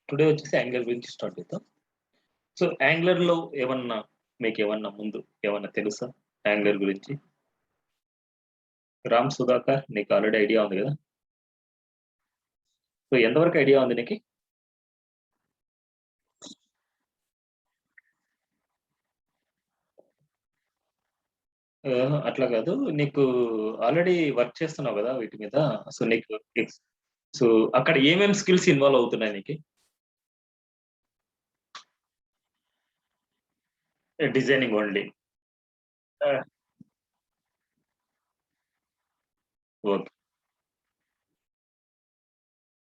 Today వచ్చేసి angular గురించి start చేద్దాం. సో యాంగులర్‌లో మీకేమన్నా ముందు ఏమన్నా తెలుసా యాంగులర్ గురించి? రామ్ సుధాకర్ నీకు ఆల్రెడీ ఐడియా ఉంది గదా! సో ఎంతవరకు ఐడియా ఉంది నీకి? అట్లా గాదు. నీకు ఆల్రెడీ వర్క్ చేస్తున్నావు గదా! వీటి మీద. సో నీకు ఎక్స్ సో అక్కడ ఏమేం స్కిల్స్ ఇన్వాల్వ్ అవుతున్నాయి నీకి? Designing only. ఆ! ఓకే.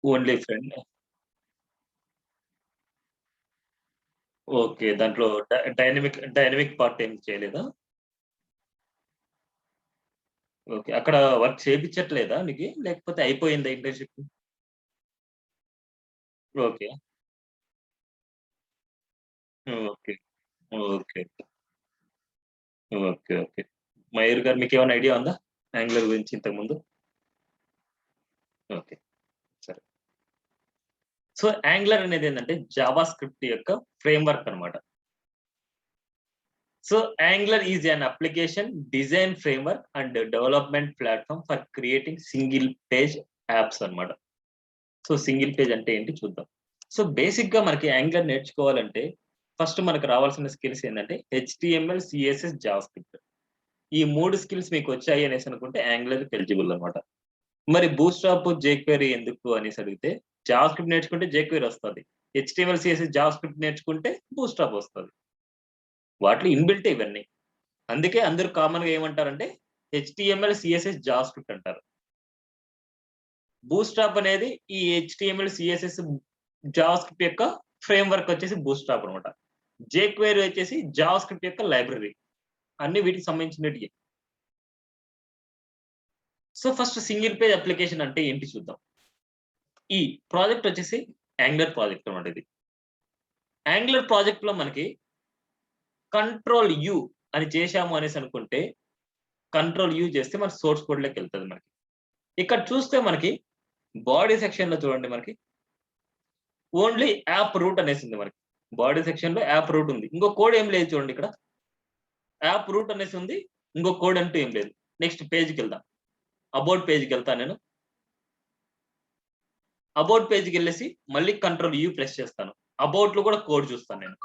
Only front. ఓకే. దాంట్లో డైనమిక్ పార్ట్ ఏం చేయలేదా? ఓకే. అక్కడ వర్క్ చేపిచ్చట్లేదా నీకి? లేకపోతే అయిపోయిందా internship? Okay. Okay. Okay. Okay. Okay. Mayur గారు మీకేమైనా ఐడియా ఉందా? యాంగులర్ గురించి ఇంతకు ముందు? ఓకే. సరే. సో, యాంగులర్ అనేదేంటంటే జావా స్క్రిప్ట్ యొక్క ఫ్రేమ్‌వర్క్ అన్నమాట. So, angular is an application design framework and development platform for creating single page apps అన్నమాట. సో, సింగిల్ పేజ్ అంటే ఏంటి చూద్దాం. సో, బేసిక్‌గా మనకి యాంగులర్ నేర్చుకోవాలంటే ఫస్ట్ మనకు రావాల్సిన స్కిల్స్ ఏందంటే హెచ్‌టీఎంఎల్, సీఎస్ఎస్, జావాస్క్రిప్ట్. ఈ 3 స్కిల్స్ మీకొచ్చాయి అనేసనుకుంటే యాంగులర్‌కి ఎలిజిబుల్ అన్నమాట. మరి బూట్‌స్ట్రాప్, జేక్వెరీ ఎందుకు అనేసి అడిగితే జావాస్క్రిప్ట్ నేర్చుకుంటే జేక్వెరీ వస్తది. హెచ్‌టీఎంఎల్, సీఎస్ఎస్, జావాస్క్రిప్ట్ నేర్చుకుంటే బూట్‌స్ట్రాప్ వస్తది. వాటిలో ఇన్‌బిల్టే ఇవన్నీ. అందుకే అందరూ కామన్‌గా ఏమంటారంటే హెచ్‌టీఎంఎల్, సీఎస్ఎస్, జావాస్క్రిప్ట్ అంటారు. బూట్‌స్ట్రాప్ అనేది ఈ హెచ్‌టీఎంఎల్, సీఎస్ఎస్, జావాస్క్రిప్ట్ యొక్క ఫ్రేమ్‌వర్క్ వచ్చేసి బూట్‌స్ట్రాప్ అన్నమాట. జేక్వెరీ వచ్చేసి జావాస్క్రిప్ట్ యొక్క లైబ్రరీ. అన్ని వీటికి సంబంధించినటియే. So, first single page application అంటే ఏంటి చూద్దాం. ఈ ప్రాజెక్ట్ వచ్చేసి యాంగులర్ ప్రాజెక్ట్ అన్నమాట ఇది. యాంగులర్ ప్రాజెక్ట్‌లో మనకి కంట్రోల్ యూ అని చేశాము అనేసనుకుంటే, కంట్రోల్ యూ చేస్తే మన సోర్స్ కోడ్‌లోకెళ్తది మనకి. ఇక్కడ చూస్తే మనకి బాడీ సెక్షన్‌లో చూడండి మనకి ఓన్లీ యాప్ రూట్ అనేసింది మనకి. బాడీ సెక్షన్‌లో యాప్ రూట్ ఉంది. ఇంకో కోడ్ ఏం లేదు చూడండి ఇక్కడ. యాప్ రూట్ అనేసి ఉంది. ఇంకో కోడ్ అంటూ ఏం లేదు. నెక్స్ట్ పేజ్‌కెళ్దాం. అబౌట్ పేజ్‌కెళ్తా నేను. అబౌట్ పేజ్‌కెళ్ళేసి మళ్ళీ కంట్రోల్ యూ ప్రెస్ చేస్తాను. అబౌట్‌లో కూడా కోడ్ చూస్తాను నేను.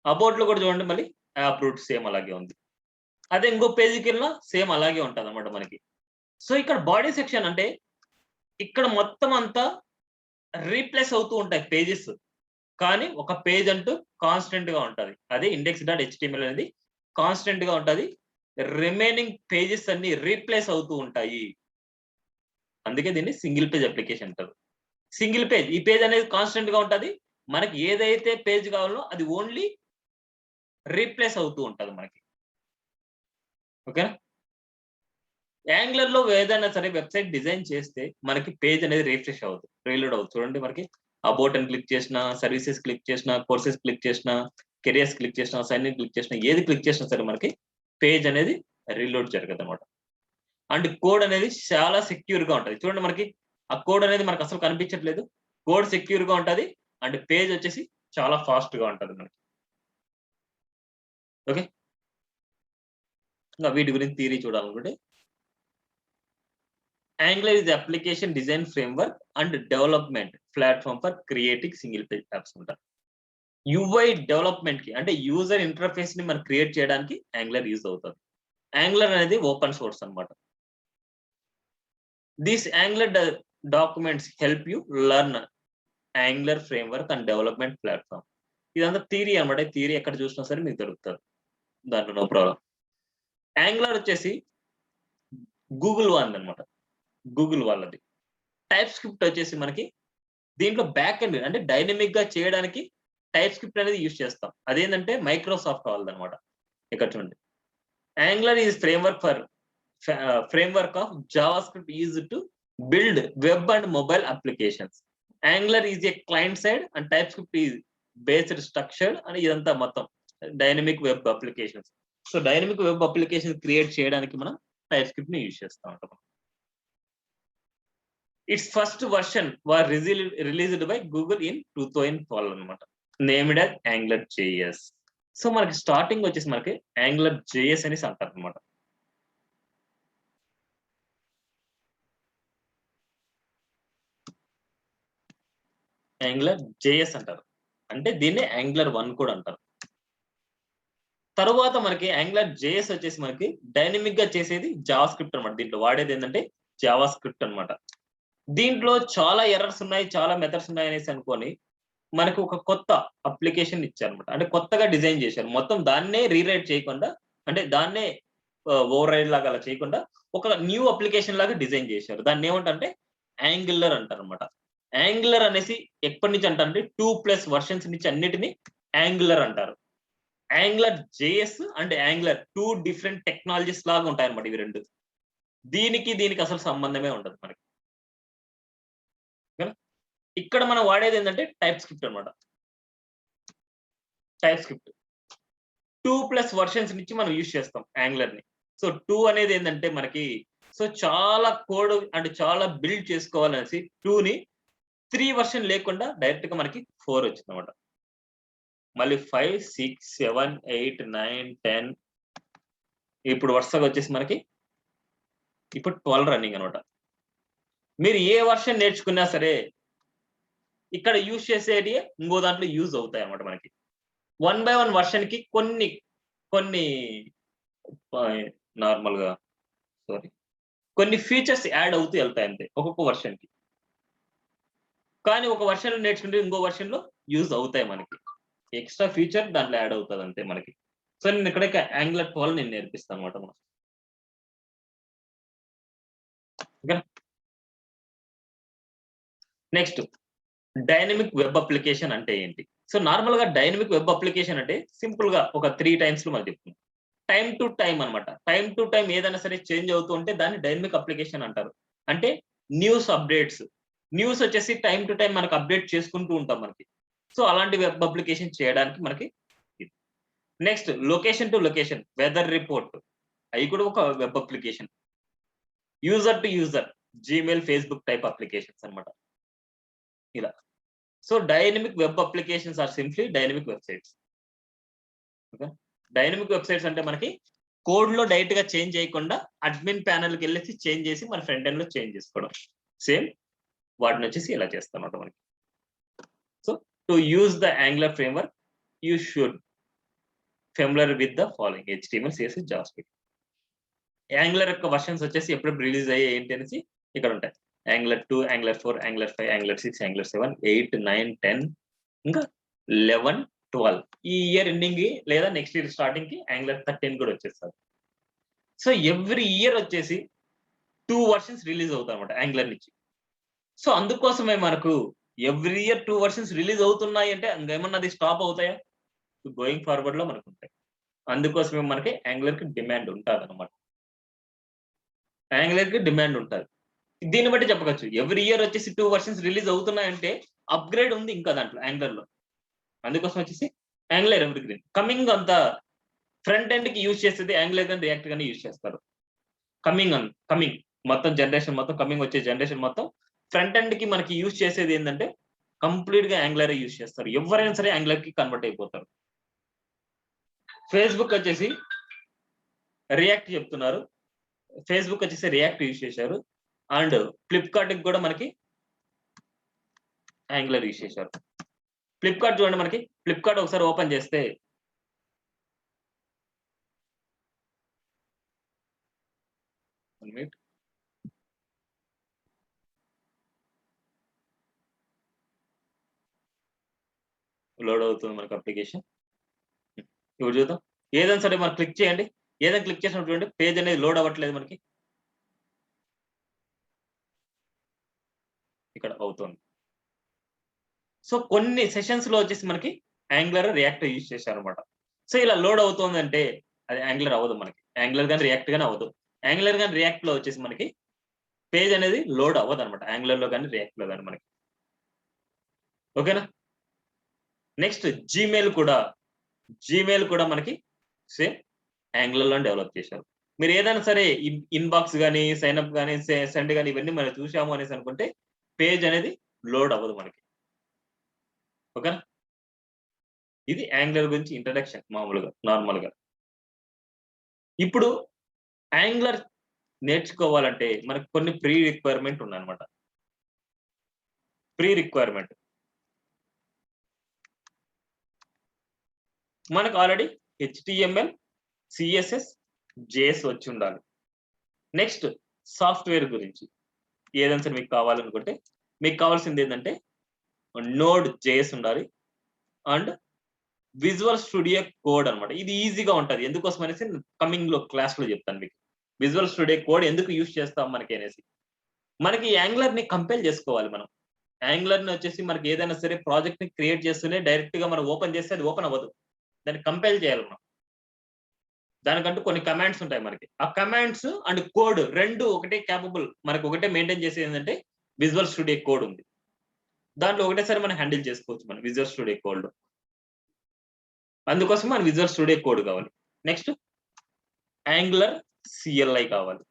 అబౌట్‌లో కూడా చూడండి మళ్ళీ యాప్ రూట్ సేమ్ అలాగే ఉంది. అదే ఇంకో పేజ్‌కెళ్ళినా సేమ్ అలాగే ఉంటదన్నమాట మనకి. సో, ఇక్కడ బాడీ సెక్షన్ అంటే ఇక్కడ మొత్తం అంతా రీప్లేస్ అవుతూ ఉంటాయి పేజెస్. కానీ ఒక పేజ్ అంటూ కాన్స్టెంట్‌గా ఉంటది. అదే ఇండెక్స్.html అనేది కాన్స్టెంట్‌గా ఉంటది. రిమైనింగ్ పేజెస్ అన్నీ రీప్లేస్ అవుతూ ఉంటాయి. అందుకే దీన్ని సింగిల్ పేజ్ అప్లికేషన్ అంటారు. సింగిల్ పేజ్ ఈ పేజ్ అనేది కాన్స్టెంట్‌గా ఉంటది. మనకి ఏదైతే పేజ్ కావాలో అది ఓన్లీ రీప్లేస్ అవుతూ ఉంటది మనకి. ఓకేనా? యాంగులర్‌లో ఏదైనా సరే వెబ్‌సైట్ డిజైన్ చేస్తే మనకి పేజ్ అనేది రిఫ్రెష్ అవ్వదు. రీలోడ్ అవ్వదు. చూడండి మనకి అబౌట్ అని క్లిక్ చేసినా, సర్వీసెస్ క్లిక్ చేసినా, కోర్సెస్ క్లిక్ చేసినా, కెరియర్స్ క్లిక్ చేసినా, సైన్ ఇన్ క్లిక్ చేసినా, ఏది క్లిక్ చేసినా సరే మనకి పేజ్ అనేది రీలోడ్ జరగదన్నమాట. అండ్ కోడ్ అనేది చాలా సెక్యూర్‌గా ఉంటది. చూడండి మనకి ఆ కోడ్ అనేది మనకు అసలు కనిపించట్లేదు. కోడ్ సెక్యూర్‌గా ఉంటది. అండ్ పేజ్ వచ్చేసి చాలా ఫాస్ట్‌గా ఉంటది మనకి. ఓకే. ఇంగా వీటి గురించి థియరీ చూడాలనుకుంటే Angular is the application design framework and development platform for creating single page apps అంటారు. యూఐ డెవలప్‌మెంట్ కి అంటే యూజర్ ఇంటర్‌ఫేస్ ని మనం క్రియేట్ చేయడానికి యాంగులర్ యూజ్ అవుతది. యాంగులర్ అనేది ఓపెన్ సోర్స్ అన్నమాట. This angular documents help you learn angular framework and development platform. ఇదంతా థియరీ అన్నమాట. థియరీ ఎక్కడ చూసినా సరే మీకు దొరుకుతది. దాంట్లో నో ప్రాబ్లమ్. యాంగులర్ వచ్చేసి గూగుల్ వాళ్ళదన్నమాట. గూగుల్ వాళ్ళది. టైప్ స్క్రిప్ట్ వచ్చేసి మనకి దీంట్లో బ్యాక్ ఎండ్ అంటే డైనమిక్‌గా చేయడానికి టైప్ స్క్రిప్ట్ అనేది యూజ్ చేస్తాం. అదేంటంటే మైక్రోసాఫ్ట్ వాళ్ళదన్నమాట. ఇక్కడ చూడండి. Angular is framework of JavaScript used to build web and mobile applications. Angular is a client side and type script is based structured అని ఇదంతా మొత్తం dynamic web applications. So, dynamic web application create చేయడానికి మనం type స్క్రిప్ట్‌ని use చేస్తా ఉంటాం. It's first version war released by Google in 2012 అనమాట. Named as angular JS. So మనకి starting వచ్చేసి మనకి యాంగులర్ జేఎస్ అనేసి అంటారు అనమాట. యాంగులర్ జేఎస్ అంటారు. అంటే దీన్ని యాంగులర్ 1 కూడా అంటారు. తరువాత మనకి యాంగులర్ జేఎస్ వచ్చేసి మనకి డైనమిక్ గా చేసేది జావా స్క్రిప్ట్ అనమాట. దీంట్లో వాడేది ఏంటంటే జావా స్క్రిప్ట్ అనమాట. దీంట్లో చాలా ఎర్రర్స్ ఉన్నాయి, చాలా మెథడ్స్ ఉన్నాయి అనేసి అనుకొని మనకు ఒక కొత్త అప్లికేషన్ ఇచ్చారనమాట. అంటే కొత్తగా డిజైన్ చేశారు. మొత్తం దాన్నే రీరైట్ చేయకుండా, అంటే దాన్నే ఓవర్ రైడ్ లాగా అలా చేయకుండా ఒక న్యూ అప్లికేషన్ లాగా డిజైన్ చేశారు. దాన్ని ఏమంటారంటే యాంగులర్ అంటారు అనమాట. యాంగులర్ అనేసి ఎప్పటి నుంచి అంటారంటే 2+ వర్షన్స్ నుంచి అన్నిటిని యాంగులర్ అంటారు. Angular JS and angular 2 different technologies లాగా ఉంటాయన్నమాట ఇవి రెండు. దీనికి అసలు సంబంధమే ఉండదు మనకి. ఇక్కడ మనం వాడేది ఏంటంటే టైప్ స్క్రిప్ట్ అనమాట. టైప్ స్క్రిప్ట్ 2+ వర్షన్స్ నుంచి మనం యూజ్ చేస్తాం యాంగులర్ ని. సో 2 అనేది ఏంటంటే మనకి సో చాలా కోడ్ అంటే చాలా బిల్డ్ చేసుకోవాలనేసి 2ని 3 వర్షన్ లేకుండా డైరెక్ట్ గా మనకి 4 వచ్చింది అనమాట. మళ్ళీ 5, 6, 7, 8, 9, 10 ఇప్పుడు వరుసగా వచ్చేసి మనకి ఇప్పుడు 12 రన్నింగ్ అనమాట. మీరు ఏ వర్షన్ నేర్చుకున్నా సరే ఇక్కడ యూజ్ చేసేది ఇంకో దాంట్లో యూజ్ అవుతాయి అన్నమాట. మనకి 1 by 1 వర్షన్ కి కొన్ని నార్మల్ గా కొన్ని ఫీచర్స్ యాడ్ అవుతూ వెళ్తాయి అంతే ఒక్కొక్క వర్షన్ కి. కానీ ఒక వర్షన్ లో నేర్చుకుంటే ఇంకో వర్షన్ లో యూజ్ అవుతాయి మనకి. ఎక్స్ట్రా ఫీచర్ దాంట్లో యాడ్ అవుతుంది అంతే మనకి. సో నేను ఇక్కడ యాంగులర్ 12 నేను నేర్పిస్తాను అనమాట మనం. నెక్స్ట్ డైనమిక్ వెబ్ అప్లికేషన్ అంటే ఏంటి? సో నార్మల్ గా డైనమిక్ వెబ్ అప్లికేషన్ అంటే సింపుల్ గా ఒక 3 టైమ్స్ లో మనం చెప్తున్నాం. టైమ్ టు టైమ్ అనమాట. టైమ్ టు టైం ఏదైనా సరే చేంజ్ అవుతూ ఉంటే దాన్ని డైనమిక్ అప్లికేషన్ అంటారు. అంటే న్యూస్ అప్డేట్స్, న్యూస్ వచ్చేసి టైమ్ టు టైం మనకు అప్డేట్ చేసుకుంటూ ఉంటాం మనకి. సో అలాంటి వెబ్ అప్లికేషన్ చేయడానికి మనకి. Next location to location, weather report, అవి కూడా ఒక web application. User to user, Gmail, Facebook type applications అనమాట ఇలా. So dynamic web applications are simply dynamic websites. Dynamic websites అంటే మనకి కోడ్ లో డైరెక్ట్ గా చేంజ్ చేయకుండా అడ్మిన్ ప్యానల్ కి వెళ్ళేసి చేంజ్ చేసి మన ఫ్రంట్ ఎండ్ లో చేంజ్ చేసుకోవడం. సేమ్ వాటిని వచ్చేసి ఇలా చేస్తాం అన్నమాట మనకి. So to use the angular framework you should familiar with the following HTML, CSS, JavaScript. Angular యొక్క వర్షన్స్ వచ్చేసి ఎప్పుడు రిలీజ్ అయ్యే ఏంటి అనేసి ఇక్కడ ఉంటాయి. Angular 2, angular 4, angular 5, angular 6, angular 7, 8, 9, 10 ఇంకా 11, 12. ఈ ఇయర్ ఎండింగ్ లేదా నెక్స్ట్ ఇయర్ స్టార్టింగ్ కి యాంగులర్ 13 కూడా వచ్చేస్తారు. సో ఎవ్రీ ఇయర్ వచ్చేసి 2 వర్షన్స్ రిలీజ్ అవుతాయి అనమాట యాంగులర్ నుంచి. సో అందుకోసమే మనకు ఎవ్రీ ఇయర్ 2 వర్షన్స్ రిలీజ్ అవుతున్నాయి అంటే ఇంకేమన్నా అది స్టాప్ అవుతాయా? గోయింగ్ ఫార్వర్డ్ లో మనకు ఉంటాయి. అందుకోసమే మనకి యాంగులర్ కి డిమాండ్ ఉంటుంది అనమాట. యాంగులర్ కి డిమాండ్ ఉంటుంది. దీన్ని బట్టి చెప్పవచ్చు ఎవ్రీ ఇయర్ వచ్చేసి 2 వర్షన్స్ రిలీజ్ అవుతున్నాయంటే అప్గ్రేడ్ ఉంది ఇంకా దాంట్లో యాంగులర్ లో. అందుకోసం వచ్చేసి యాంగులర్ ఎవర్ గ్రీన్. కమింగ్ అంతా ఫ్రంట్ ఎండ్ కి యూజ్ చేసేది యాంగులర్ కానీ రియాక్ట్ కానీ యూజ్ చేస్తారు. కమింగ్ మొత్తం జనరేషన్ మొత్తం కమింగ్ వచ్చే జనరేషన్ మొత్తం ఫ్రంట్ ఎండ్ కి మనకి యూజ్ చేసేది ఏంటంటే కంప్లీట్ గా యాంగులర్ యూజ్ చేస్తారు. ఎవరైనా సరే యాంగులర్ కి కన్వర్ట్ అయిపోతారు. ఫేస్బుక్ వచ్చేసి రియాక్ట్ చెప్తున్నారు, ఫేస్బుక్ వచ్చేసి రియాక్ట్ యూజ్ చేశారు. అండ్ ఫ్లిప్కార్ట్ కి కూడా మనకి యాంగులర్ యూజ్ చేశారు. ఫ్లిప్కార్ట్ చూడండి, మనకి ఫ్లిప్కార్ట్ ఒకసారి ఓపెన్ చేస్తే లోడ్ అవుతుంది మనకి అప్లికేషన్. ఇప్పుడు చూద్దాం. ఏదైనా సరే మనం క్లిక్ చేయండి, ఏదైనా క్లిక్ చేసినప్పుడు చూడండి పేజ్ అనేది లోడ్ అవ్వట్లేదు మనకి. ఇక్కడ అవుతుంది. సో కొన్ని సెషన్స్ లో వచ్చేసి మనకి యాంగులర్ రియాక్ట్ యూజ్ చేశారు అనమాట. సో ఇలా లోడ్ అవుతుందంటే అది యాంగులర్ అవ్వదు మనకి. యాంగులర్ కానీ రియాక్ట్ కానీ అవ్వదు. యాంగులర్ కానీ రియాక్ట్ లో వచ్చేసి మనకి పేజ్ అనేది లోడ్ అవ్వదు అనమాట, యాంగులర్ లో కానీ రియాక్ట్ లో కానీ మనకి. ఓకేనా? నెక్స్ట్ జీమెయిల్ కూడా మనకి సేమ్ యాంగులర్ లో డెవలప్ చేశారు. మీరు ఏదైనా సరే ఇన్బాక్స్ కానీ, సైన్అప్ కానీ, సెండ్ కానీ ఇవన్నీ మనం చూసాము అనేసి అనుకుంటే పేజ్ అనేది లోడ్ అవ్వదు మనకి. ఓకేనా? ఇది యాంగులర్ గురించి ఇంట్రడక్షన్ మామూలుగా నార్మల్గా. ఇప్పుడు యాంగులర్ నేర్చుకోవాలంటే మనకు కొన్ని ప్రీ రిక్వైర్మెంట్ ఉన్నాయన్నమాట. ప్రీ రిక్వైర్మెంట్ మనకు ఆల్రెడీ HTML, CSS, JS వచ్చి ఉండాలి. నెక్స్ట్ సాఫ్ట్వేర్ గురించి ఏదైనా సరే మీకు కావాలనుకుంటే మీకు కావాల్సింది ఏంటంటే నోడ్ JS ఉండాలి అండ్ విజువల్ స్టూడియో కోడ్ అనమాట. ఇది ఈజీగా ఉంటుంది. ఎందుకోసం అనేసి కమింగ్ లో క్లాస్ లో చెప్తాను మీకు. విజువల్ స్టూడియో కోడ్ ఎందుకు యూజ్ చేస్తాం మనకి అనేసి. మనకి యాంగులర్ ని కంపైల్ చేసుకోవాలి మనం. యాంగులర్ ని వచ్చేసి మనకి ఏదైనా సరే ప్రాజెక్ట్ ని క్రియేట్ చేస్తూనే డైరెక్ట్ గా మనం ఓపెన్ చేస్తే అది ఓపెన్ అవ్వదు. దాన్ని కంపైల్ చేయాలి మనం. దానికంటూ కొన్ని కమాండ్స్ ఉంటాయి మనకి. ఆ కమాండ్స్ అండ్ కోడ్ రెండు ఒకటే క్యాపబుల్, మనకి ఒకటే మెయింటైన్ చేసేది ఏంటంటే విజువల్ స్టూడియో కోడ్ ఉంది. దాంట్లో ఒకటేసారి మనం హ్యాండిల్ చేసుకోవచ్చు మనం విజువల్ స్టూడియో కోడ్. అందుకోసం మన విజువల్ స్టూడియో కోడ్ కావాలి. నెక్స్ట్ యాంగులర్ CLI కావాలి.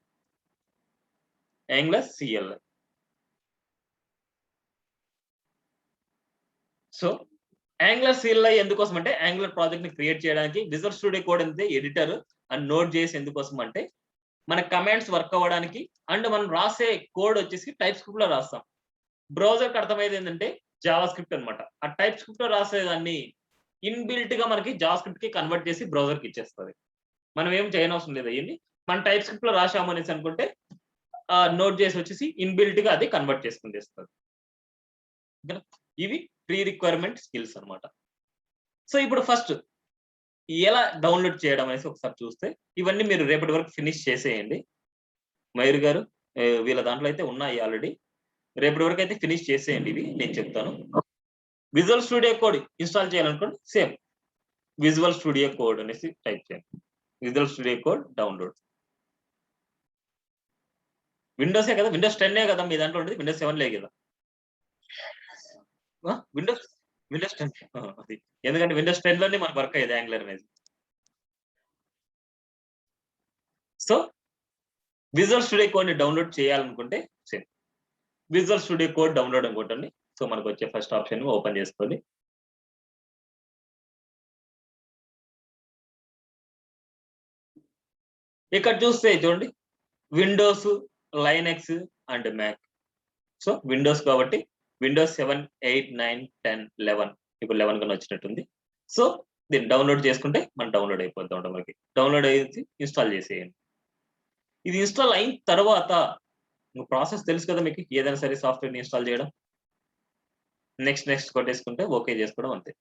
Angular CLI. So angular CLI ఎందుకోసం అంటే యాంగులర్ ప్రాజెక్ట్ ని క్రియేట్ చేయడానికి, విజువల్ స్టూడియో కోడ్ అంటే ఎడిటర్ అండ్ నోడ్ JS ఎందుకోసం అంటే మన కమాండ్స్ వర్క్ అవ్వడానికి అండ్ మనం రాసే కోడ్ వచ్చేసి టైప్ స్క్రిప్ట్ లో రాస్తాం. బ్రౌజర్ కి అర్థమయ్యేది ఏంటంటే జావా స్క్రిప్ట్ అనమాట. ఆ టైప్ స్క్రిప్ట్ లో రాసేదాన్ని ఇన్బిల్ట్ గా మనకి జావా స్క్రిప్ట్ కి కన్వర్ట్ చేసి బ్రౌజర్ కి ఇచ్చేస్తుంది. మనం ఏం చేయనవసరం లేదు. అయ్యింది మన టైప్ స్క్రిప్ట్ లో రాసాము అనేసి అనుకుంటే నోడ్ JS వచ్చేసి ఇన్బిల్ట్ గా అది కన్వర్ట్ చేసుకుని ఇస్తుంది. ఇవి ప్రీ రిక్వైర్మెంట్ స్కిల్స్ అనమాట. సో ఇప్పుడు ఫస్ట్ ఎలా డౌన్లోడ్ చేయడం అనేసి ఒకసారి చూస్తే, ఇవన్నీ మీరు రేపటి వరకు ఫినిష్ చేసేయండి. మయూర్ గారు వీళ్ళ దాంట్లో అయితే ఉన్నాయి ఆల్రెడీ. రేపటి వరకు అయితే ఫినిష్ చేసేయండి. ఇవి నేను చెప్తాను. విజువల్ స్టూడియో కోడ్ ఇన్స్టాల్ చేయాలనుకోండి సేమ్ విజువల్ స్టూడియో కోడ్ అనేసి టైప్ చేయండి. Visual Studio Code download. విండోసే కదా, విండోస్ 10 కదా మీ దాంట్లో ఉండేది, విండోస్ 7 లే కదా. విండోస్ 10 అది ఎందుకంటే విండోస్ 10 లోనే మనకు వర్క్ అయ్యేది యాంగులర్ అనేది. సో విజువల్ స్టూడియో కోడ్ ని డౌన్లోడ్ చేయాలనుకుంటే same Visual Studio Code download అనుకుంటండి. సో మనకు వచ్చే ఫస్ట్ ఆప్షన్ ఓపెన్ చేసుకోండి. ఇక్కడ చూస్తే చూడండి Windows, Linux and Mac. So Windows కాబట్టి విండోస్ 7, 8, 9, 10, 11 ఇప్పుడు 11 కన్నా వచ్చినట్టుంది. సో దీన్ని డౌన్లోడ్ చేసుకుంటే మనం డౌన్లోడ్ అయిపోద్ది ఉంటాం. మనకి డౌన్లోడ్ అయ్యి ఇన్స్టాల్ చేసేయండి. ఇది ఇన్స్టాల్ అయిన తర్వాత ప్రాసెస్ తెలుసు కదా మీకు, ఏదైనా సరే సాఫ్ట్వేర్ ని ఇన్స్టాల్ చేయడం. నెక్స్ట్ కొట్టేసుకుంటే ఓకే చేసుకోవడం అంతే.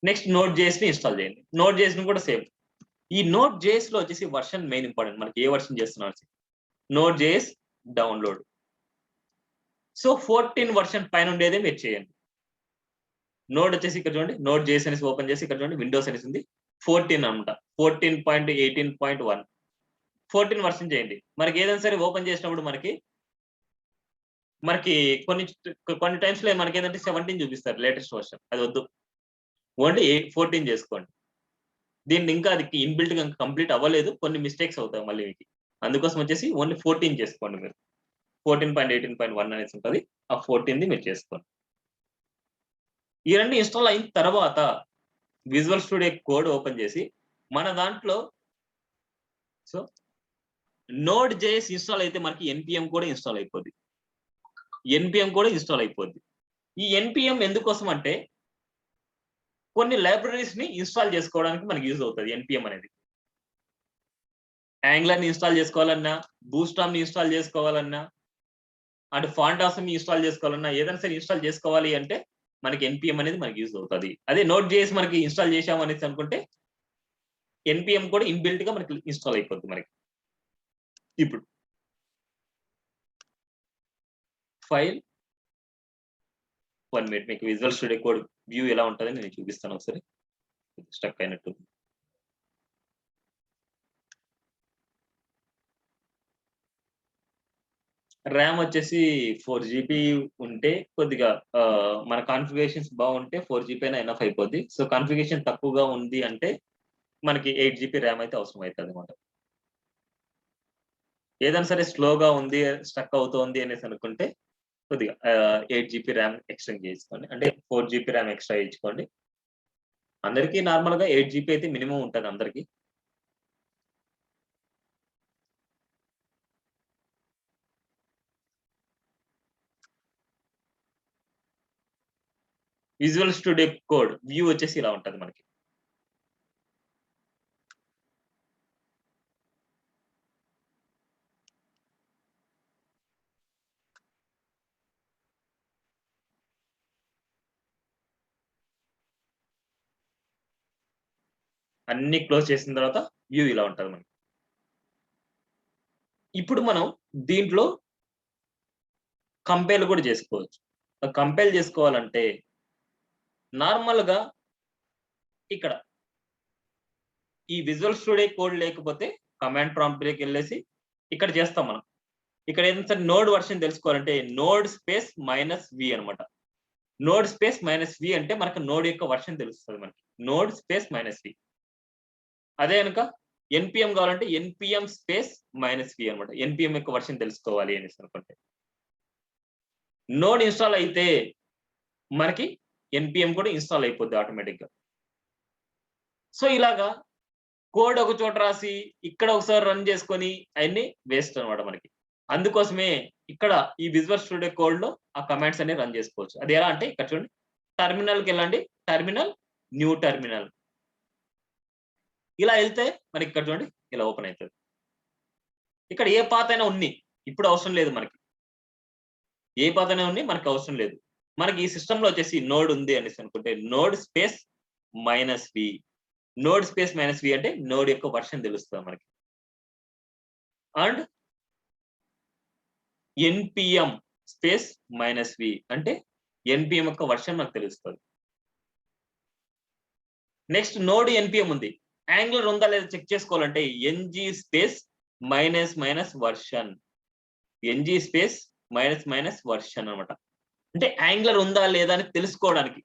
నెక్స్ట్ నోడ్ JS ని ఇన్స్టాల్ చేయండి. నోడ్ JS ని కూడా సేమ్. ఈ నోడ్ JS లో వచ్చేసి వర్షన్ మెయిన్ ఇంపార్టెంట్. మనకి ఏ వర్షన్ చేస్తున్నారు node JS download. So 14 version పైన ఉండేదే మీరు చేయండి. నోడ్ వచ్చేసి ఇక్కడ చూడండి నోడ్ JS అనేసి ఓపెన్ చేసి ఇక్కడ చూడండి విండోస్ అనేసి ఉంది 14 అనమాట. 14.18.1 14 వర్షన్ చేయండి. మనకి ఏదైనా సరే ఓపెన్ చేసినప్పుడు మనకి కొన్ని టైమ్స్ లో మనకి ఏంటంటే 17 చూపిస్తారు లేటెస్ట్ వర్షన్. అది వద్దు, ఓన్లీ 14 చేసుకోండి. దీన్ని ఇంకా అది ఇన్బిల్ట్ గా కంప్లీట్ అవ్వలేదు, కొన్ని మిస్టేక్స్ అవుతాయి మళ్ళీ మీకు. అందుకోసం వచ్చేసి ఓన్లీ 14 చేసుకోండి మీరు. 14.18.1 అనేసి ఉంటుంది. ఆ 14ది మీరు చేసుకోండి. ఈ రెండు ఇన్స్టాల్ అయిన తర్వాత విజువల్ స్టూడియో కోడ్ ఓపెన్ చేసి మన దాంట్లో సో నోడ్ JS ఇన్స్టాల్ అయితే మనకి NPM కూడా ఇన్స్టాల్ అయిపోద్ది. ఈ NPM ఎందుకోసం అంటే కొన్ని లైబ్రరీస్ ని ఇన్స్టాల్ చేసుకోవడానికి మనకి యూజ్ అవుతుంది NPM అనేది. యాంగులర్ ని ఇన్స్టాల్ చేసుకోవాలన్నా, బూస్టామ్ ని ఇన్స్టాల్ చేసుకోవాలన్నా అండ్ ఫాంటాస్ ని ఇన్స్టాల్ చేసుకోవాలన్నా, ఏదైనా సరే ఇన్స్టాల్ చేసుకోవాలి అంటే మనకి NPM అనేది మనకి యూజ్ అవుతుంది. అదే నోడ్ JS మనకి ఇన్స్టాల్ చేసాము అనేసి అనుకుంటే NPM కూడా ఇన్బిల్ట్ గా మనకి ఇన్స్టాల్ అయిపోద్ది మనకి. ఇప్పుడు ఫైల్ 1 మినిట్ మీకు విజువల్ స్టూడియో కోడ్ వ్యూ ఎలా ఉంటుందని నేను చూపిస్తాను ఒకసారి. స్టక్ అయినట్టు. ర్యామ్ వచ్చేసి 4 GB ఉంటే కొద్దిగా మన కాన్ఫిగరేషన్స్ బాగుంటే 4 GB అయినా ఎనఫ్ అయిపోద్ది. సో కాన్ఫిగరేషన్ తక్కువగా ఉంది అంటే మనకి 8 GB ర్యామ్ అయితే అవసరం అవుతుంది అనమాట. ఏదైనా సరే స్లోగా ఉంది, స్టక్ అవుతోంది అనేసి అనుకుంటే కొద్దిగా 8 GB ర్యామ్ ఎక్స్టెండ్ చేసుకోండి. అంటే 4 GB ర్యామ్ ఎక్స్ట్రా ఇచ్చుకోండి. అందరికీ నార్మల్‌గా 8 GB అయితే మినిమమ్ ఉంటది అందరికి. విజువల్ స్టూడియో కోడ్ వ్యూ వచ్చేసి ఇలా ఉంటది మనకి. అన్ని క్లోజ్ చేసిన తర్వాత వ్యూ ఇలా ఉంటది మనకి. ఇప్పుడు మనం దీంట్లో కంపైల్ కూడా చేసుకోవచ్చు. కంపైల్ చేసుకోవాలంటే నార్మల్‌గా ఇక్కడ ఈ విజువల్ స్టూడియో కోడ్ లేకపోతే కమాండ్ ప్రాంప్ట్‌లోకెళ్ళేసి ఇక్కడ చేస్తాం మనం. ఇక్కడ ఏదైనా సరే నోడ్ వెర్షన్ తెలుసుకోవాలంటే నోడ్ స్పేస్ -v అన్నమాట. నోడ్ స్పేస్ -v అంటే మనకు నోడ్ యొక్క వెర్షన్ తెలుస్తది మనకి. Node space -v. అదే గనుక npm కావాలంటే npm స్పేస్ -v అన్నమాట. npm యొక్క వెర్షన్ తెలుసుకోవాలి అనేసి అనుకుంటే. నోడ్ ఇన్‌స్టాల్ అయితే మనకి npm కూడా ఇన్‌స్టాల్ అయిపోద్ది ఆటోమేటిక్‌గా. సో ఇలాగా కోడ్ ఒక చోట రాసి ఇక్కడ ఒకసారి రన్ చేసుకొని అయన్నీ వేస్ట్ అన్నమాట మనకి. అందుకోసమే ఇక్కడ ఈ విజువల్ స్టూడియో కోడ్‌లో ఆ కమాండ్స్ అన్ని రన్ చేసుకోవచ్చు. అది ఎలా అంటే ఇక్కడ చూడండి. టెర్మినల్‌కెళ్ళండి. Terminal, new terminal. ఇలా ఎళ్తే మనకి ఇక్కడ చూడండి ఇలా ఓపెన్ అయితది. ఇక్కడ ఏ పాత్ అయినా ఉన్ని. ఇప్పుడు అవసరం లేదు మనకి. ఏ పాత్ అయినా ఉన్ని మనకు అవసరం లేదు. మనకి ఈ సిస్టమ్‌లో వచ్చేసి నోడ్ ఉంది అనేసి అనుకుంటే node space -v. Node space -v అంటే నోడ్ యొక్క వెర్షన్ తెలుస్తది మనకి. అండ్ npm స్పేస్ -v అంటే npm యొక్క వెర్షన్ మనకు తెలుస్తది. నెక్స్ట్ నోడ్ npm ఉంది. యాంగులర్ ఉందా లేదా చెక్ చేసుకోవాలంటే ng space version. ng space version అన్నమాట. అంటే యాంగులర్ ఉందా లేదా అని తెలుసుకోవడానికి.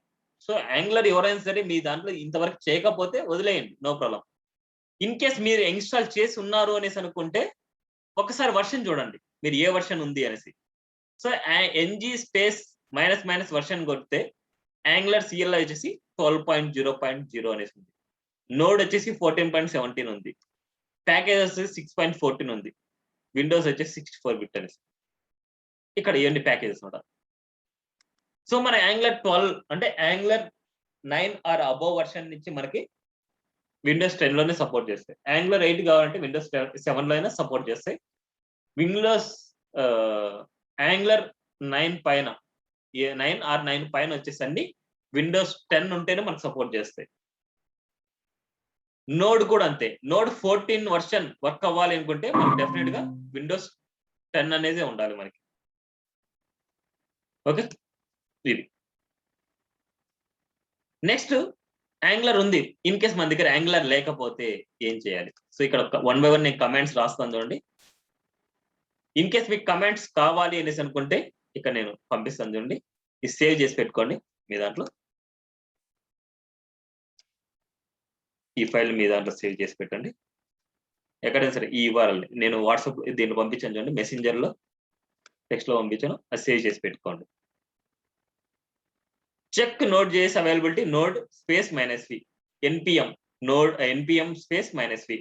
సో యాంగులర్ ఎవరైనా సరే మీ దాంట్లో ఇంతవరకు చేయకపోతే వదిలేయండి. No problem. ఇన్ కేస్ మీరు ఇన్‌స్టాల్ చేసి ఉన్నారు అనేసి అనుకుంటే ఒకసారి వెర్షన్ చూడండి. మీరు ఏ వెర్షన్ ఉంది అనేసి. సో ng స్పేస్ వెర్షన్ కొడితే యాంగులర్ CLI వచ్చేసి 12.0.0 అనేసి ఉంది. నోడ్ వచ్చేసి 14.17 ఉంది. ప్యాకేజ్ వచ్చేసి 6.14 ఉంది. విండోస్ వచ్చేసి 64 బిట్ అనేసి. ఇక్కడ ఇవన్నీ ప్యాకేజెస్ అన్నమాట. సో మన యాంగులర్ 12 అంటే యాంగులర్ 9 ఆర్ అబోవ్ వెర్షన్ నుంచి మనకి విండోస్ 10 లోనే సపోర్ట్ చేస్తాయి. యాంగులర్ 8 కావాలంటే విండోస్ 7 లో అయినా సపోర్ట్ చేస్తాయి. విండోస్ యాంగులర్ 9 పైన 9 ఆర్ 9 పైన వచ్చేసి అన్ని విండోస్ 10 ఉంటేనే మనకు సపోర్ట్ చేస్తాయి. నోడ్ కూడా అంతే. నోడ్ 14 వెర్షన్ వర్క్ అవ్వాలి అనుకుంటే మనకు డెఫినెట్ గా విండోస్ 10 అనేది ఉండాలి మనకి. ఓకే. ఇది. నెక్స్ట్ యాంగులర్ ఉంది. ఇన్ కేస్ మన దగ్గర యాంగులర్ లేకపోతే ఏం చేయాలి? సో ఇక్కడ వన్ బై వన్ నేను కమాండ్స్ రాస్తాను చూడండి. ఇన్ కేస్ మీకు కమాండ్స్ కావాలి అనేసి అనుకుంటే ఇక్కడ నేను పంపిస్తాను చూడండి. ఇది సేవ్ చేసి పెట్టుకోండి మీ దాంట్లో. ఈ ఫైల్ మీ దాంట్లో సేవ్ చేసి పెట్టండి. ఎక్కడైనా సరే ఈ URL నేను వాట్సాప్ దీంట్లో పంపించాను చూడండి. మెసెంజర్‌లో టెక్స్ట్‌లో పంపించాను. అది సేవ్ చేసి పెట్టుకోండి. Check Node JS availability Node space -v. npm space -v.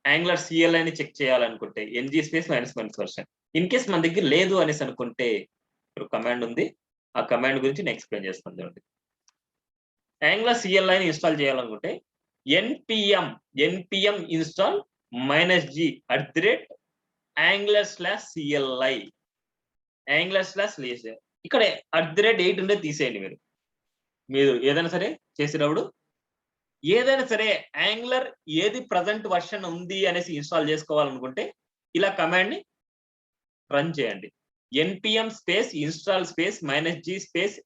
Angular CLI ని చెక్ చేయాలనుకుంటే ng space version. In case మన దగ్గర లేదు అనేసి అనుకుంటే ఇక్కడ కమాండ్ ఉంది. ఆ కమాండ్ గురించి నేను ఎక్స్‌ప్లెయిన్ చేస్తాను చూడండి. యాంగులర్ CLI ని ఇన్‌స్టాల్ చేయాలనుకుంటే npm ఇన్‌స్టాల్ -g @angular/CLI యాంగులర్/CLI ఇక్కడ @8 ఉండే తీసేయండి మీరు. మీరు ఏదైనా సరే చేసేటప్పుడు ఏదైనా సరే యాంగులర్ ఏది ప్రెజెంట్ వెర్షన్ ఉంది అనేసి ఇన్‌స్టాల్ చేసుకోవాలనుకుంటే ఇలా కమాండ్ ని రన్ చేయండి. npm space install space -g space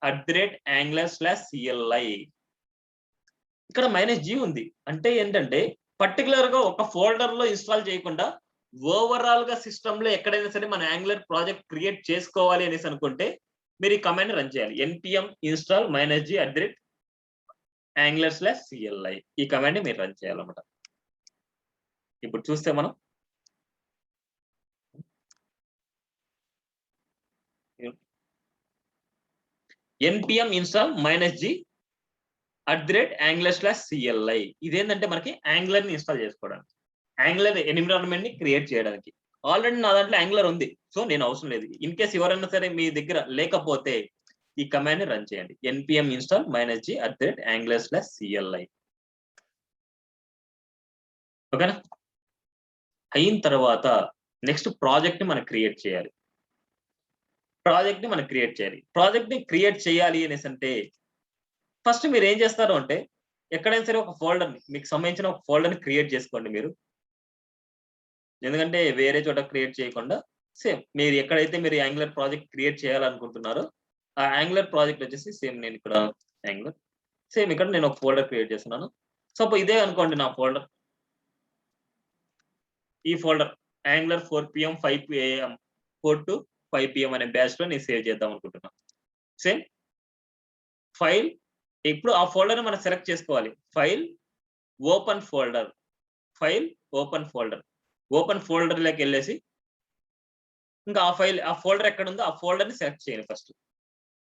@angular/CLI. ఇక్కడ -g ఉంది. అంటే ఏంటంటే పర్టిక్యులర్ గా ఒక ఫోల్డర్ లో ఇన్‌స్టాల్ చేయకుండా ఓవరాల్ గా సిస్టమ్ లో ఎక్కడైనా సరే మన యాంగులర్ ప్రాజెక్ట్ క్రియేట్ చేసుకోవాలి అనేసి అనుకుంటే మీరు ఈ కమాండ్ రన్ చేయాలి. npm install -g @angular/CLI. ఈ కమాండ్ ని మీరు రన్ చేయాలన్నమాట. ఇప్పుడు చూస్తే మనం npm install -g @angular/cli. ఇదేంటంటే మనకి యాంగులర్ ని ఇన్స్టాల్ చేసుకోవడానికి, యాంగులర్ ఎన్విరాన్మెంట్ ని క్రియేట్ చేయడానికి. ఆల్రెడీ నా దాంట్లో యాంగులర్ ఉంది, సో నేను అవసరం లేదు. ఇన్ కేస్ ఎవరైనా సరే మీ దగ్గర లేకపోతే ఈ కమాండ్ ని రన్ చేయండి, npm install -g @angular/cli. ఓకేనా? అయిన తర్వాత నెక్స్ట్ ప్రాజెక్ట్ ని మనం క్రియేట్ చేయాలి. ప్రాజెక్ట్ ని క్రియేట్ చేయాలి అనేసి అంటే ఫస్ట్ మీరు ఏం చేస్తారు అంటే, ఎక్కడైనా సరే ఒక ఫోల్డర్ ని, మీకు సంబంధించిన ఒక ఫోల్డర్ ని క్రియేట్ చేసుకోండి మీరు. ఎందుకంటే వేరే చోట క్రియేట్ చేయకుండా సేమ్ మీరు ఎక్కడైతే మీరు యాంగులర్ ప్రాజెక్ట్ క్రియేట్ చేయాలనుకుంటున్నారో ఆ యాంగులర్ ప్రాజెక్ట్ వచ్చేసి సేమ్ నేను ఇక్కడ యాంగులర్ సేమ్ ఇక్కడ నేను ఒక ఫోల్డర్ క్రియేట్ చేస్తున్నాను. సపోజ్ ఇదే అనుకోండి నా ఫోల్డర్. ఈ folder angular 4 PM 5 AM 4 to 5 PM అనే బ్యాచ్ లో నేను సేవ్ చేద్దాం అనుకుంటున్నాను. సేమ్ ఫైల్, ఇప్పుడు ఆ ఫోల్డర్ ని మనం సెలెక్ట్ చేసుకోవాలి. File open folder, open folder లోకి వెళ్ళేసి ఇంకా ఆ ఫోల్డర్ ఎక్కడ ఉందో ఆ ఫోల్డర్ ని సెలెక్ట్ చేయండి. First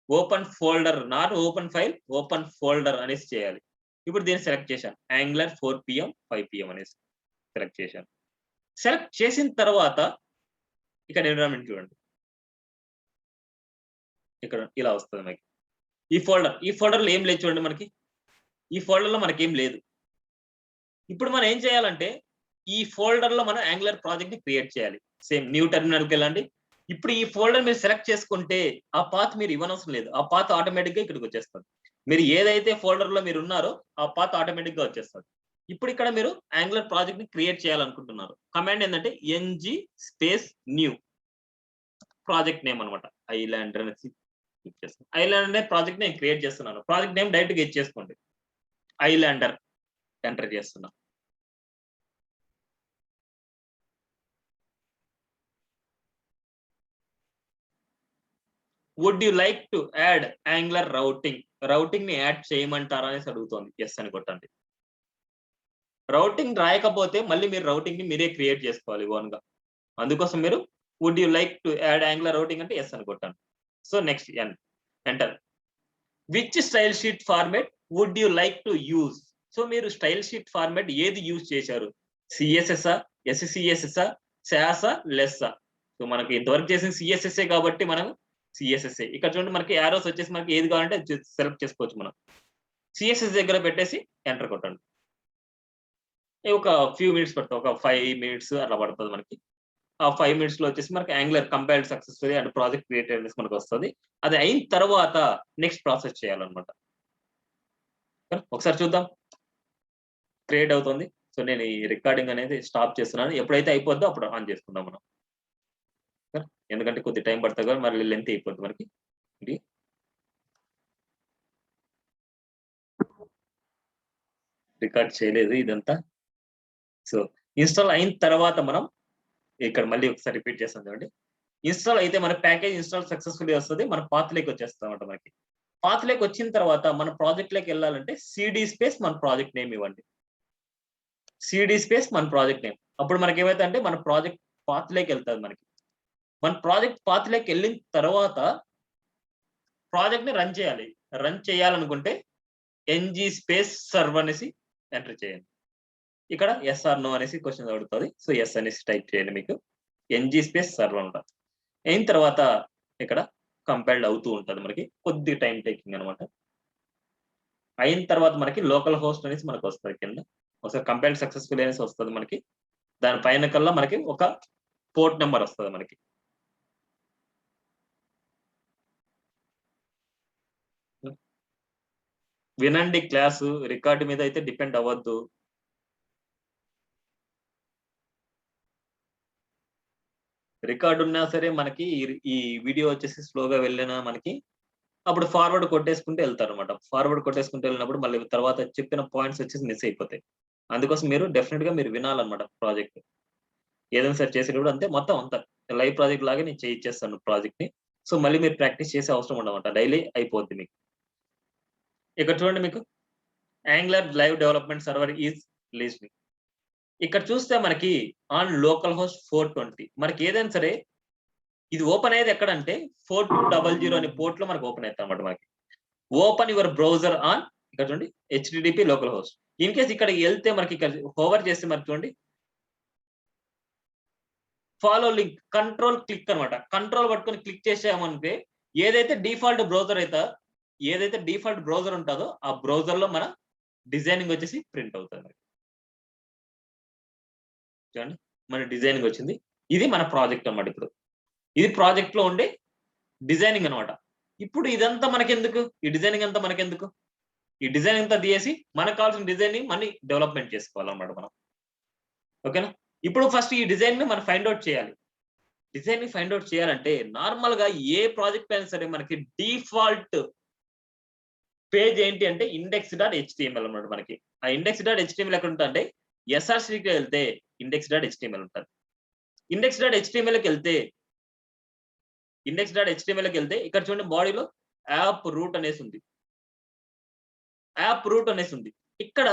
open folder, not open file, open folder అనేసి చేయాలి. ఇప్పుడు దీన్ని సెలెక్ట్ చేశాను, యాంగులర్ 4 PM 5 PM అనేసి సెలెక్ట్ చేశాను. సెలెక్ట్ చేసిన తర్వాత ఇక్కడ ఎన్విరాన్మెంట్ చూడండి, ఇక్కడ ఇలా వస్తుంది మనకి. ఈ ఫోల్డర్ లో ఏం లేదు చూడండి, మనకి ఈ ఫోల్డర్ లో మనకి ఏం లేదు. ఇప్పుడు మనం ఏం చేయాలంటే ఈ ఫోల్డర్ లో మనం యాంగులర్ ప్రాజెక్ట్ ని క్రియేట్ చేయాలి. సేమ్ న్యూ టెర్మినల్కి వెళ్ళండి. ఇప్పుడు ఈ ఫోల్డర్ మీరు సెలెక్ట్ చేసుకుంటే ఆ పాత్ మీరు ఇవ్వనవసరం లేదు, ఆ పాత్ ఆటోమేటిక్ గా ఇక్కడికి వచ్చేస్తుంది. మీరు ఏదైతే ఫోల్డర్ లో మీరు ఉన్నారో ఆ పాత్ ఆటోమేటిక్ గా వచ్చేస్తుంది. ఇప్పుడు ఇక్కడ మీరు యాంగులర్ ప్రాజెక్ట్ ని క్రియేట్ చేయాలనుకుంటున్నారు. కమాండ్ ఏంటంటే ng space new, project name అనమాట, ఐలాండర్ అనేసి. ఐలాండర్ అనే ప్రాజెక్ట్ నేను క్రియేట్ చేస్తున్నాను. ప్రాజెక్ట్ నేమ్ డైరెక్ట్ గా ఇచ్చేసుకోండి, ఐలాండర్ ఎంటర్ చేస్తున్నా. Would you like to add Angular routing ని యాడ్ చేయమంటారా అనేసి అడుగుతోంది. ఎస్ అని కొట్టండి. రౌటింగ్ రాయకపోతే మళ్ళీ మీరు రౌటింగ్ ని మీరే క్రియేట్ చేసుకోవాలి ఓన్ గా. అందుకోసం మీరు would you like to add Angular routing అంటే ఎస్ అని కొట్టండి. So next enter. Which style sheet format would you like to use? So మీరు స్టైల్ షీట్ ఫార్మాట్ ఏది యూజ్ చేశారు? CSS, SCSS, SAS, LESS? So మనకి ఇంతవరకు చేసిన సిఎస్ఎస్ఏ కాబట్టి మనం సిఎస్ఎస్ఏ. ఇక్కడ చూడండి మనకి యారోస్ వచ్చేసి మనకి ఏది కావాలంటే సెలెక్ట్ చేసుకోవచ్చు. మనం సిఎస్ఎస్ దగ్గర పెట్టేసి ఎంటర్ కొట్టండి. ఒక ఫ్యూ మినిట్స్ పడుతుంది, ఒక 5 minutes అట్లా పడుతుంది మనకి. ఆ 5 minutes లో వచ్చేసి మనకి angular compiled successfully and project created అనేసి మనకు వస్తుంది. అది అయిన తర్వాత నెక్స్ట్ ప్రాసెస్ చేయాలన్నమాట. ఒకసారి చూద్దాం, క్రియేట్ అవుతుంది. సో నేను ఈ రికార్డింగ్ అనేది స్టాప్ చేస్తున్నాను. ఎప్పుడైతే అయిపోద్దో అప్పుడు ఆన్ చేసుకుందాం మనం, ఎందుకంటే కొద్ది టైం పడుతుంది కదా, మరి లెంత్ అయిపోద్ది మనకి. ఇది రికార్డ్ చేయలేదు ఇదంతా. సో ఇన్స్టాల్ అయిన తర్వాత మనం ఇక్కడ మళ్ళీ ఒకసారి రిపీట్ చేస్తాం చూడండి. ఇన్స్టాల్ అయితే మన ప్యాకేజ్ ఇన్స్టాల్ సక్సెస్ఫుల్లీ వస్తుంది. మన పాత్ లేక్ వచ్చేస్తాం అన్నమాట. మనకి పాత్ లేక్ వచ్చిన తర్వాత మన ప్రాజెక్ట్ లోకి వెళ్ళాలంటే CD స్పేస్ మన ప్రాజెక్ట్ నేమ్ ఇవ్వండి, CD స్పేస్ మన ప్రాజెక్ట్ నేమ్. అప్పుడు మనకి ఏమైతే అంటే మన ప్రాజెక్ట్ పాత్ లేక్ వెళ్తుంది. మనకి మన ప్రాజెక్ట్ పాత్ లేక్ వెళ్ళిన తర్వాత ప్రాజెక్ట్ ని రన్ చేయాలనుకుంటే ng స్పేస్ సర్వ్ అనేసి ఎంటర్ చేయండి. ఇక్కడ ఎస్ ఆర్ నో అనేసి క్వశ్చన్ అడుగుతుంది. సో ఎస్ అనేసి టైప్ చేయండి. మీకు ng స్పేస్ సర్వ్ ఉంటుంది. అయిన తర్వాత ఇక్కడ కంపైల్డ్ అవుతూ ఉంటుంది. మనకి కొద్ది టైం టేకింగ్ అనమాట. అయిన తర్వాత మనకి లోకల్ హోస్ట్ అనేసి మనకు వస్తుంది. కింద ఒకసారి కంపైల్డ్ సక్సెస్ఫుల్ అనేసి వస్తుంది మనకి. దాని పైన కల్లా మనకి ఒక పోర్ట్ నెంబర్ వస్తుంది మనకి. వినండి క్లాసు, రికార్డు మీద అయితే డిపెండ్ అవ్వద్దు. రికార్డు ఉన్నా సరే మనకి ఈ వీడియో వచ్చేసి స్లోగా వెళ్ళినా మనకి అప్పుడు ఫార్వర్డ్ కొట్టేసుకుంటూ వెళ్తారు అనమాట. ఫార్వర్డ్ కొట్టేసుకుంటూ వెళ్ళినప్పుడు మళ్ళీ తర్వాత చెప్పిన పాయింట్స్ వచ్చేసి మిస్ అయిపోతాయి. అందుకోసం మీరు డెఫినెట్ గా మీరు వినాలన్నమాట. ప్రాజెక్ట్ ఏదైనా సరే చేసేటప్పుడు అంతే, మొత్తం అంతా లైవ్ ప్రాజెక్ట్ లాగా నేను చేయించేస్తాను ప్రాజెక్ట్ ని. సో మళ్ళీ మీరు ప్రాక్టీస్ చేసే అవసరం ఉండమాట, డైలీ అయిపోద్ది మీకు. ఇక్కడ చూడండి, మీకు angular live development server is listing. ఇక్కడ చూస్తే మనకి ఆన్ లోకల్ హోస్ట్ 420. మనకి ఏదైనా సరే ఇది ఓపెన్ అయ్యేది ఎక్కడంటే 4200 అనే పోర్ట్ లో మనకి ఓపెన్ అవుతుంది అనమాట. మనకి ఓపెన్ యువర్ బ్రౌజర్ ఆన్ ఇక్కడ చూడండి HTTP local host. In case ఇక్కడికి వెళ్తే మనకి ఇక్కడ హోవర్ చేస్తే మనకి చూడండి ఫాలో లింక్ కంట్రోల్ క్లిక్ అనమాట. కంట్రోల్ పట్టుకొని క్లిక్ చేసామంటే ఏదైతే డిఫాల్ట్ బ్రౌజర్ ఉంటుందో ఆ బ్రౌజర్ లో మన డిజైనింగ్ వచ్చేసి ప్రింట్ అవుతుంది. చూడండి మన డిజైనింగ్ వచ్చింది. ఇది మన ప్రాజెక్ట్ అన్నమాట. ఇప్పుడు ఇది ప్రాజెక్ట్ లో ఉండే డిజైనింగ్ అనమాట. ఇప్పుడు ఇదంతా మనకెందుకు, ఈ డిజైనింగ్ అంతా మనకెందుకు, ఈ డిజైన్ అంతా తీసి మనకు కావాల్సిన డిజైన్ మనీ డెవలప్మెంట్ చేసుకోవాలన్నమాట మనం. ఓకేనా. ఇప్పుడు ఫస్ట్ ఈ డిజైన్ ని మనం ఫైండ్ అవుట్ చేయాలి. డిజైన్ ని ఫైండ్ అవుట్ చేయాలంటే నార్మల్ గా ఏ ప్రాజెక్ట్ అయినా సరే మనకి డిఫాల్ట్ పేజ్ ఏంటి అంటే index.html అన్నమాట. మనకి ఆ index.html ఎక్కడ ఉంటుందంటే SRCకి వెళ్తే index.html ఉంటుంది. index.htmlకి వెళ్తే ఇక్కడ చూడండి బాడీలో యాప్ రూట్ అనేసి ఉంది. ఇక్కడ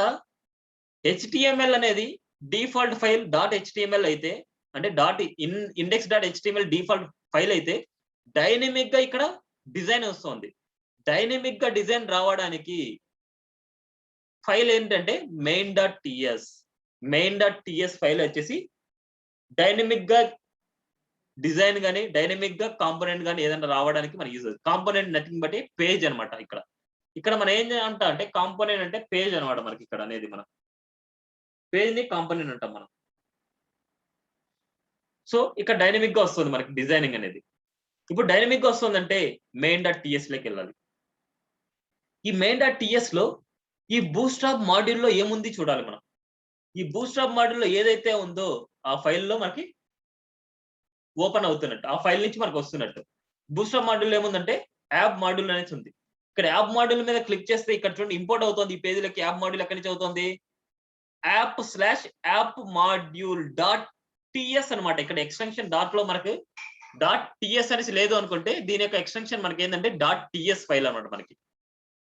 HTML అనేది డిఫాల్ట్ ఫైల్ .html అయితే అంటే index.html డిఫాల్ట్ ఫైల్ అయితే డైనమిక్ గా ఇక్కడ డిజైన్ వస్తుంది. డైనమిక్ గా డిజైన్ రావడానికి ఫైల్ ఏంటంటే main.ts ఫైల్ వచ్చేసి డైనమిక్ గా డిజైన్ గానీ డైనమిక్ గా కాంపోనెంట్ గానీ ఏదైనా రావడానికి మనం యూజ్ అవుతుంది. కాంపోనెంట్ నథింగ్ బట్ పేజ్ అనమాట. ఇక్కడ మనం ఏం అంటాం అంటే కాంపోనెంట్ అంటే పేజ్ అనమాట. మనకి ఇక్కడ అనేది మనం పేజ్ ని కాంపోనెంట్ అంటాం మనం. సో ఇక్కడ డైనమిక్ గా వస్తుంది మనకి డిజైనింగ్ అనేది. ఇప్పుడు డైనమిక్ గా వస్తుందంటే main.ts లోకి వెళ్ళాలి. ఈ main.ts లో ఈ బూస్ట్రాప్ మాడ్యూల్ లో ఏముంది చూడాలి మనం. ఈ బూస్ట్రాప్ మాడ్యూల్ లో ఏదైతే ఉందో ఆ ఫైల్లో మనకి ఓపెన్ అవుతున్నట్టు, ఆ ఫైల్ నుంచి మనకు వస్తున్నట్టు. బూస్ట్రాప్ మాడ్యూల్ ఏముందంటే యాప్ మాడ్యూల్ అనేది ఉంది. ఇక్కడ యాప్ మాడ్యూల్ మీద క్లిక్ చేస్తే ఇక్కడ చూడండి ఇంపోర్ట్ అవుతుంది ఈ పేజీలకి. యాప్ మాడ్యూల్ ఎక్కడి నుంచి అవుతుంది, app/appmodule.ts అనమాట. ఇక్కడ ఎక్స్టెన్షన్ డాట్ లో మనకి .ts అనేసి లేదు అనుకుంటే దీని యొక్క ఎక్స్టెన్షన్ మనకి ఏంటంటే .ts ఫైల్ అనమాట. మనకి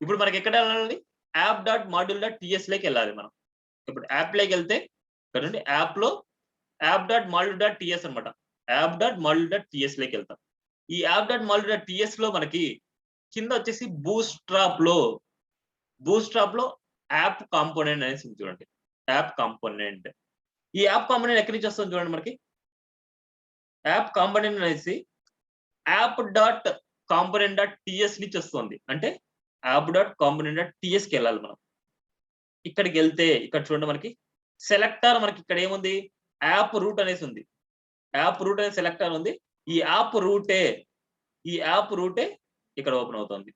ఇప్పుడు మనకి ఎక్కడ వెళ్ళాలి, app.module.ts లోకి వెళ్ళాలి మనం. ఇప్పుడు యాప్ లోకి వెళ్తే ఇక్కడ నుండి యాప్ లో app.module.ts అనమాట. app.module.ts లోకి వెళ్తాం. ఈ app.module.ts లో మనకి కింద వచ్చేసి బూస్ట్రాప్ లో యాప్ కాంపోనెంట్ అనేసి చూడండి. యాప్ కాంపోనెంట్, ఈ యాప్ కాంపోనెంట్ ఎక్కడి నుంచి వస్తుంది చూడండి. మనకి యాప్ కాంపోనెంట్ అనేసి app.component.ts నుంచి వస్తుంది. అంటే app.component.ts కి వెళ్ళాలి మనం. ఇక్కడికి వెళ్తే ఇక్కడ చూడండి మనకి సెలెక్టర్, మనకి ఇక్కడ ఏముంది యాప్ రూట్ అనేసి ఉంది. యాప్ రూట్ అనే సెలెక్టర్ ఉంది. ఈ యాప్ రూటే ఇక్కడ ఓపెన్ అవుతుంది.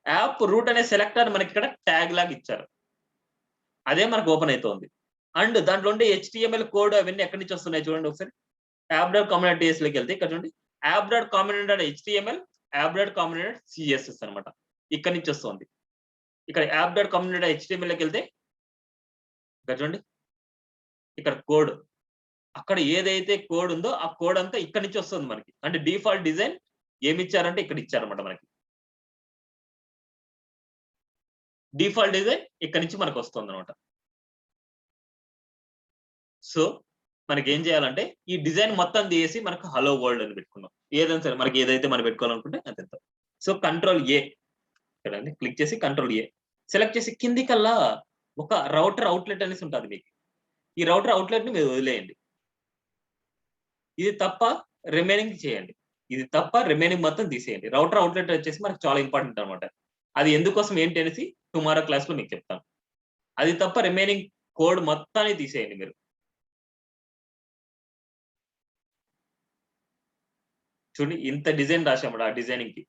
యాప్ రూట్ అనే సెలెక్టర్ మనకి ఇక్కడ ట్యాగ్ లాగా ఇచ్చారు, అదే మనకు ఓపెన్ అవుతుంది. అండ్ దాంట్లో ఉండే HTML కోడ్ అవన్నీ ఎక్కడి నుంచి వస్తున్నాయి చూడండి ఒకసారి. app.component.ts లోకి వెళ్తే ఇక్కడ చూడండి app.component.html, app.component.css అనమాట. ఇక్కడ నుంచి వస్తుంది. ఇక్కడ app.component.html లోకి వెళ్తే ఇక్కడ చూడండి ఇక్కడ కోడ్, అక్కడ ఏదైతే కోడ్ ఉందో ఆ కోడ్ అంతా ఇక్కడ నుంచి వస్తుంది మనకి. అంటే డిఫాల్ట్ డిజైన్ ఏమి ఇచ్చారంటే ఇక్కడ ఇచ్చారన్నమాట. మనకి డిఫాల్ట్ డిజైన్ ఇక్కడ నుంచి మనకు వస్తుంది అనమాట. సో మనకి ఏం చేయాలంటే ఈ డిజైన్ మొత్తం తీసి మనకు హలో వరల్డ్ అని పెట్టుకున్నాం. ఏదైనా సరే మనకి ఏదైతే మనం పెట్టుకోవాలనుకుంటే అదంతా. సో కంట్రోల్ A ఇక్కడ క్లిక్ చేసి కంట్రోల్ A సెలెక్ట్ చేసి కిందికల్లా ఒక రౌటర్ అవుట్లెట్ అనేసి ఉంటుంది మీకు. ఈ రౌటర్ అవుట్లెట్ ని మీరు వదిలేయండి. ఇది తప్ప రిమైనింగ్ చేయండి. ఇది తప్ప రిమైనింగ్ మొత్తం తీసేయండి. రౌటర్ అవుట్లెట్ వచ్చేసి మనకు చాలా ఇంపార్టెంట్ అనమాట. అది ఎందుకోసం ఏంటి అనేసి టుమారో క్లాస్ లో మీకు చెప్తాను. అది తప్ప రిమైనింగ్ కోడ్ మొత్తాన్ని తీసేయండి మీరు. చూడండి ఇంత డిజైన్ రాసాము ఆ డిజైనింగ్ కి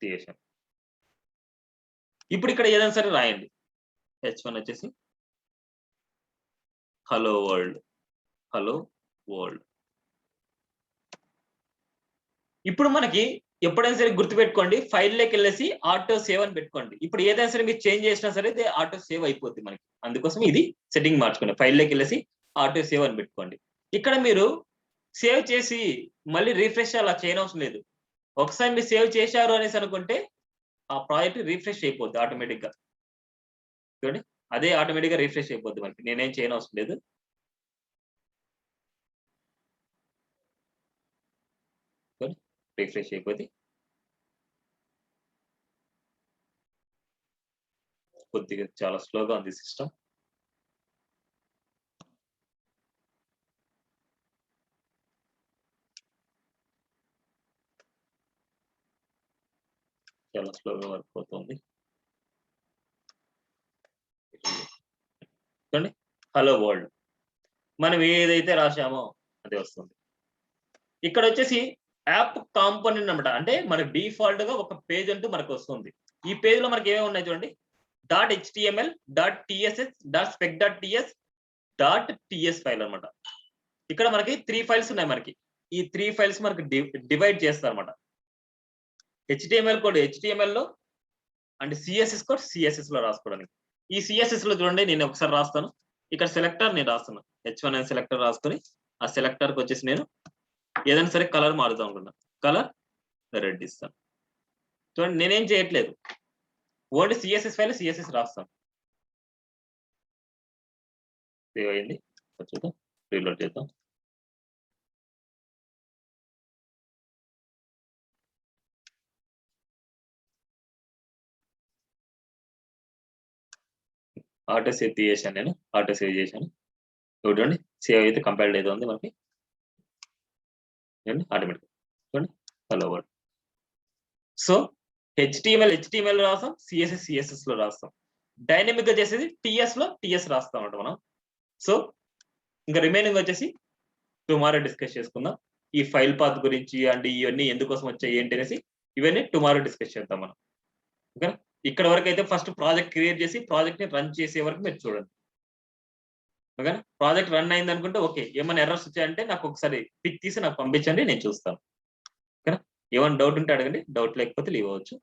తీసాం. ఇప్పుడు ఇక్కడ ఏదైనా సరే రాయండి. H1 వచ్చేసి హలో వరల్డ్. ఇప్పుడు మనకి ఎప్పుడైనా సరే గుర్తుపెట్టుకోండి, ఫైల్లోకి వెళ్ళేసి ఆటో సేవ్ అని పెట్టుకోండి. ఇప్పుడు ఏదైనా సరే మీరు చేంజ్ చేసినా సరే ఆటో సేవ్ అయిపోద్ది మనకి. అందుకోసం ఇది సెట్టింగ్ మార్చుకోండి. ఫైల్లోకి వెళ్ళేసి ఆటో సేవ్ అని పెట్టుకోండి. ఇక్కడ మీరు సేవ్ చేసి మళ్ళీ రిఫ్రెష్ అలా చేయనవసరం లేదు. ఒకసారి మీరు సేవ్ చేశారు అనేసి అనుకుంటే ఆ ప్రాజెక్ట్ రిఫ్రెష్ అయిపోద్ది ఆటోమేటిక్ గా. చూడండి అదే ఆటోమేటిక్ గా రిఫ్రెష్ అయిపోద్ది మనకి. నేనేం చేయనవసరం లేదు. రిఫ్రెష్ అయిపోద్ది. కొద్దిగా చాలా స్లోగా ఉంది సిస్టమ్. చాలా స్లోగా వర్క్ అవుతుంది. చూడండి, హలో వరల్డ్ మనం ఏదైతే రాసామో అదే వస్తుంది. ఇక్కడ వచ్చేసి యాప్ కాంపోనెంట్ అనమాట. అంటే మనకి డిఫాల్ట్ గా ఒక పేజ్ అంటూ మనకు వస్తుంది. ఈ పేజ్ లో మనకి ఏమేమి ఉన్నాయి చూడండి, .html, .tss, .spec.ts, .ts file అనమాట. ఇక్కడ మనకి 3 ఫైల్స్ ఉన్నాయి. మనకి ఈ 3 ఫైల్స్ మనకి డివైడ్ చేస్తారు అనమాట. HTML కోడ్ HTML లో అండ్ CSS కోడ్ CSS లో రాసుకోవడానికి. ఈ CSS లో చూడండి, నేను ఒకసారి రాస్తాను. ఇక్కడ సెలెక్టర్ నేను రాస్తాను, H1 అనే సెలెక్టర్ రాసుకొని ఆ సెలెక్టర్ కి వచ్చేసి నేను ఏదైనా సరే కలర్ మారుదాం అనుకున్నా. కలర్ రెడ్ ఇస్తాను. చూడండి, నేనేం చేయట్లేదు, ఓన్లీ CSS ఫైల్ CSS రాస్తాను. సేవ్ అయింది. చూద్దాం, రీలోడ్ చేద్దాం. ఆటో సేవ్ చేశాను, నేను ఆటో సేవ్ చేశాను. చూడండి, సేవ్ అయితే కంపైల్డ్ అయితే ఉంది మనకి. ఆటోమేటిక్ చూడండి, హలో వరల్డ్. సో HTML రాస్తాం, CSS లో రాస్తాం. డైనమిక్ గా చేసేది TS లో TS రాస్తాం అంట మనం. సో ఇంకా రిమైనింగ్ వచ్చేసి టుమారో డిస్కస్ చేసుకుందాం. ఈ ఫైల్ పాత్ గురించి అండ్ ఇవన్నీ ఎందుకోసం వచ్చాయి ఏంటి అనేసి ఇవన్నీ టుమారో డిస్కస్ చేద్దాం మనం. ఓకేనా? ఇక్కడ వరకు అయితే ఫస్ట్ ప్రాజెక్ట్ క్రియేట్ చేసి ప్రాజెక్ట్ ని రన్ చేసే వరకు మీరు చూడండి. ఓకేనా? ప్రాజెక్ట్ రన్ అయింది అనుకుంటే ఓకే, ఏమైనా ఎర్రర్స్ వచ్చాయంటే నాకు ఒకసారి పిక్ తీసి నాకు పంపించండి, నేను చూస్తాను. ఓకేనా? ఏమైనా డౌట్ ఉంటే అడగండి, డౌట్ లేకపోతే లీవ్ అవ్వచ్చు.